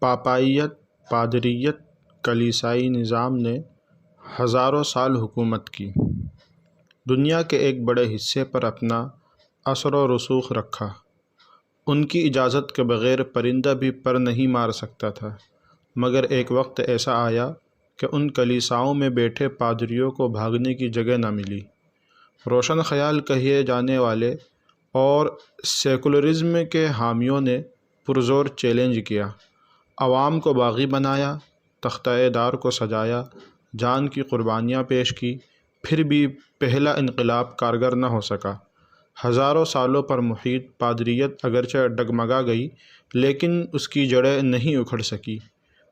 پاپائیت، پادریت، کلیسائی نظام نے ہزاروں سال حکومت کی، دنیا کے ایک بڑے حصے پر اپنا اثر و رسوخ رکھا۔ ان کی اجازت کے بغیر پرندہ بھی پر نہیں مار سکتا تھا، مگر ایک وقت ایسا آیا کہ ان کلیساؤں میں بیٹھے پادریوں کو بھاگنے کی جگہ نہ ملی۔ روشن خیال کہے جانے والے اور سیکولرزم کے حامیوں نے پرزور چیلنج کیا، عوام کو باغی بنایا، تختۂ دار کو سجایا، جان کی قربانیاں پیش کی، پھر بھی پہلا انقلاب کارگر نہ ہو سکا۔ ہزاروں سالوں پر محیط پادریت اگرچہ ڈگمگا گئی، لیکن اس کی جڑیں نہیں اکھڑ سکی،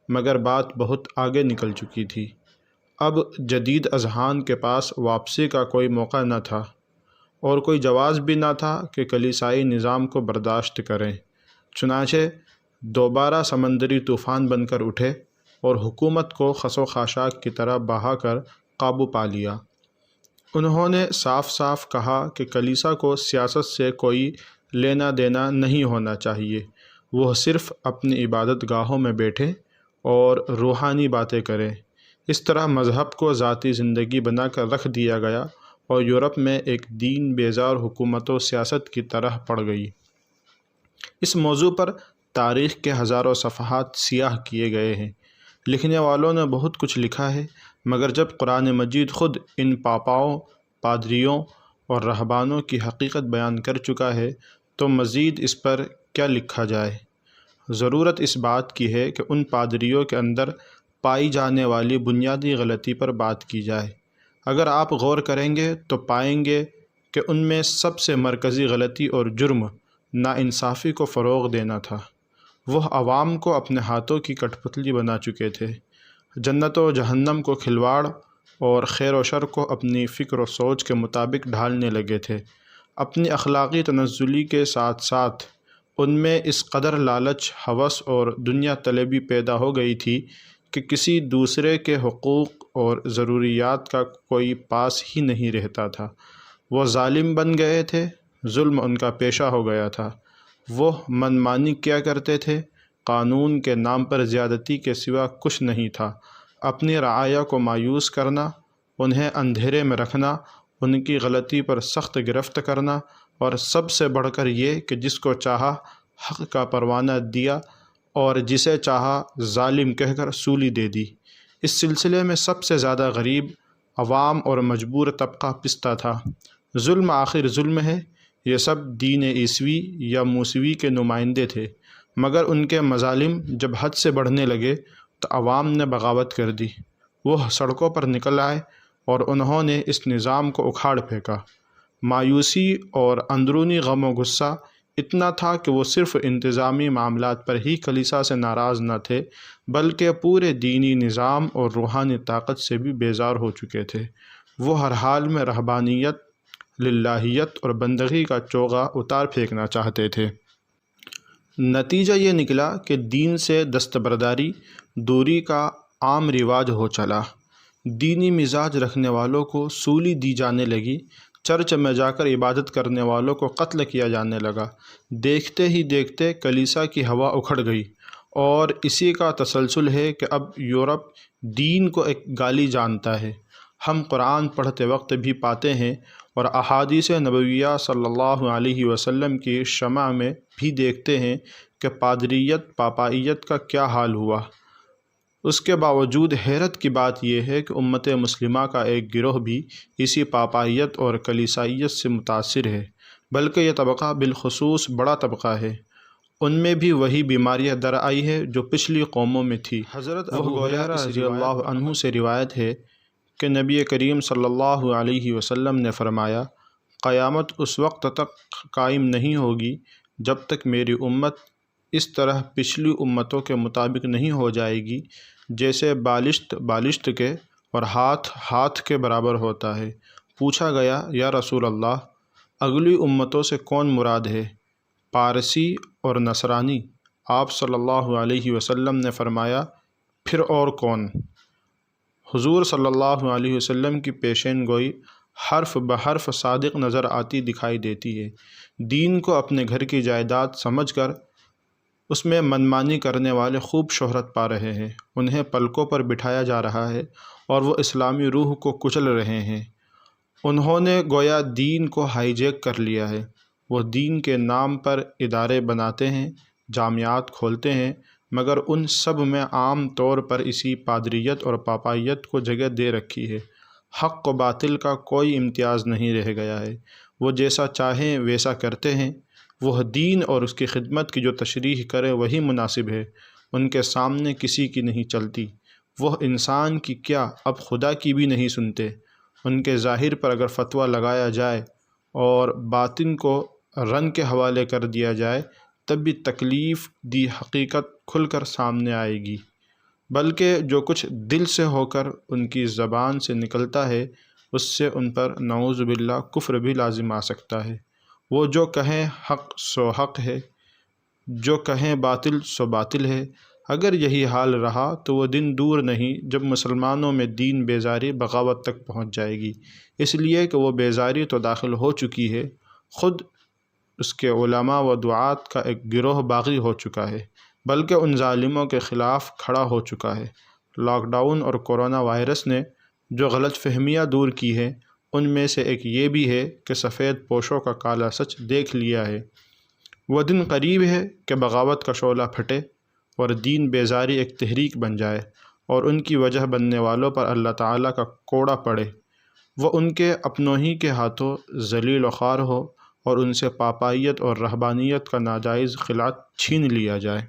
مگر بات بہت آگے نکل چکی تھی۔ اب جدید اذہان کے پاس واپسی کا کوئی موقع نہ تھا، اور کوئی جواز بھی نہ تھا کہ کلیسائی نظام کو برداشت کریں۔ چنانچہ دوبارہ سمندری طوفان بن کر اٹھے اور حکومت کو خس و خاشاک کی طرح بہا کر قابو پا لیا۔ انہوں نے صاف صاف کہا کہ کلیسا کو سیاست سے کوئی لینا دینا نہیں ہونا چاہیے، وہ صرف اپنی عبادت گاہوں میں بیٹھے اور روحانی باتیں کرے۔ اس طرح مذہب کو ذاتی زندگی بنا کر رکھ دیا گیا اور یورپ میں ایک دین بیزار حکومت و سیاست کی طرح پڑ گئی۔ اس موضوع پر تاریخ کے ہزاروں صفحات سیاہ کیے گئے ہیں۔ لکھنے والوں نے بہت کچھ لکھا ہے، مگر جب قرآن مجید خود ان پاپاؤں، پادریوں اور رہبانوں کی حقیقت بیان کر چکا ہے تو مزید اس پر کیا لکھا جائے؟ ضرورت اس بات کی ہے کہ ان پادریوں کے اندر پائی جانے والی بنیادی غلطی پر بات کی جائے۔ اگر آپ غور کریں گے تو پائیں گے کہ ان میں سب سے مرکزی غلطی اور جرم ناانصافی کو فروغ دینا تھا۔ وہ عوام کو اپنے ہاتھوں کی کٹ پتلی بنا چکے تھے، جنت و جہنم کو کھلواڑ اور خیر و شر کو اپنی فکر و سوچ کے مطابق ڈھالنے لگے تھے۔ اپنی اخلاقی تنزلی کے ساتھ ساتھ ان میں اس قدر لالچ، ہوس اور دنیا طلبی پیدا ہو گئی تھی کہ کسی دوسرے کے حقوق اور ضروریات کا کوئی پاس ہی نہیں رہتا تھا۔ وہ ظالم بن گئے تھے، ظلم ان کا پیشہ ہو گیا تھا۔ وہ منمانی کیا کرتے تھے، قانون کے نام پر زیادتی کے سوا کچھ نہیں تھا۔ اپنی رعایا کو مایوس کرنا، انہیں اندھیرے میں رکھنا، ان کی غلطی پر سخت گرفت کرنا، اور سب سے بڑھ کر یہ کہ جس کو چاہا حق کا پروانہ دیا اور جسے چاہا ظالم کہہ کر سولی دے دی۔ اس سلسلے میں سب سے زیادہ غریب عوام اور مجبور طبقہ پستا تھا۔ ظلم آخر ظلم ہے۔ یہ سب دین عیسوی یا موسوی کے نمائندے تھے، مگر ان کے مظالم جب حد سے بڑھنے لگے تو عوام نے بغاوت کر دی۔ وہ سڑکوں پر نکل آئے اور انہوں نے اس نظام کو اکھاڑ پھینکا۔ مایوسی اور اندرونی غم و غصہ اتنا تھا کہ وہ صرف انتظامی معاملات پر ہی کلیسا سے ناراض نہ تھے، بلکہ پورے دینی نظام اور روحانی طاقت سے بھی بیزار ہو چکے تھے۔ وہ ہر حال میں رہبانیت، للہیت اور بندگی کا چوغا اتار پھینکنا چاہتے تھے۔ نتیجہ یہ نکلا کہ دین سے دستبرداری، دوری کا عام رواج ہو چلا۔ دینی مزاج رکھنے والوں کو سولی دی جانے لگی، چرچ میں جا کر عبادت کرنے والوں کو قتل کیا جانے لگا۔ دیکھتے ہی دیکھتے کلیسا کی ہوا اکھڑ گئی، اور اسی کا تسلسل ہے کہ اب یورپ دین کو ایک گالی جانتا ہے۔ ہم قرآن پڑھتے وقت بھی پاتے ہیں اور احادیث نبویہ صلی اللہ علیہ وسلم کی شمع میں بھی دیکھتے ہیں کہ پادریت، پاپائیت کا کیا حال ہوا۔ اس کے باوجود حیرت کی بات یہ ہے کہ امت مسلمہ کا ایک گروہ بھی اسی پاپائیت اور کلیسائیت سے متاثر ہے، بلکہ یہ طبقہ بالخصوص بڑا طبقہ ہے۔ ان میں بھی وہی بیماریاں در آئی ہے جو پچھلی قوموں میں تھی۔ حضرت ابو ہریرہ رضی اللہ عنہ سے روایت ہے کہ نبی کریم صلی اللہ علیہ وسلم نے فرمایا، قیامت اس وقت تک قائم نہیں ہوگی جب تک میری امت اس طرح پچھلی امتوں کے مطابق نہیں ہو جائے گی جیسے بالشت بالشت کے اور ہاتھ ہاتھ کے برابر ہوتا ہے۔ پوچھا گیا، یا رسول اللہ، اگلی امتوں سے کون مراد ہے؟ پارسی اور نصرانی۔ آپ صلی اللہ علیہ وسلم نے فرمایا، پھر اور کون؟ حضور صلی اللہ علیہ وسلم کی پیشین گوئی حرف بحرف صادق نظر آتی دکھائی دیتی ہے۔ دین کو اپنے گھر کی جائیداد سمجھ کر اس میں منمانی کرنے والے خوب شہرت پا رہے ہیں، انہیں پلکوں پر بٹھایا جا رہا ہے اور وہ اسلامی روح کو کچل رہے ہیں۔ انہوں نے گویا دین کو ہائی جیک کر لیا ہے۔ وہ دین کے نام پر ادارے بناتے ہیں، جامعات کھولتے ہیں، مگر ان سب میں عام طور پر اسی پادریت اور پاپائیت کو جگہ دے رکھی ہے۔ حق و باطل کا کوئی امتیاز نہیں رہ گیا ہے، وہ جیسا چاہیں ویسا کرتے ہیں۔ وہ دین اور اس کی خدمت کی جو تشریح کرے وہی مناسب ہے، ان کے سامنے کسی کی نہیں چلتی۔ وہ انسان کی کیا اب خدا کی بھی نہیں سنتے۔ ان کے ظاہر پر اگر فتویٰ لگایا جائے اور باطن کو رن کے حوالے کر دیا جائے تب بھی تکلیف دی حقیقت کھل کر سامنے آئے گی، بلکہ جو کچھ دل سے ہو کر ان کی زبان سے نکلتا ہے اس سے ان پر نعوذ باللہ کفر بھی لازم آ سکتا ہے۔ وہ جو کہیں حق سو حق ہے، جو کہیں باطل سو باطل ہے۔ اگر یہی حال رہا تو وہ دن دور نہیں جب مسلمانوں میں دین بیزاری بغاوت تک پہنچ جائے گی، اس لیے کہ وہ بیزاری تو داخل ہو چکی ہے، خود اس کے علماء و دعات کا ایک گروہ باغی ہو چکا ہے، بلکہ ان ظالموں کے خلاف کھڑا ہو چکا ہے۔ لاک ڈاؤن اور کورونا وائرس نے جو غلط فہمیاں دور کی ہیں ان میں سے ایک یہ بھی ہے کہ سفید پوشوں کا کالا سچ دیکھ لیا ہے۔ وہ دن قریب ہے کہ بغاوت کا شعلہ پھٹے اور دین بیزاری ایک تحریک بن جائے اور ان کی وجہ بننے والوں پر اللہ تعالیٰ کا کوڑا پڑے، وہ ان کے اپنوں ہی کے ہاتھوں ذلیل و خوار ہو اور ان سے پاپائیت اور رہبانیت کا ناجائز خلعت چھین لیا جائے۔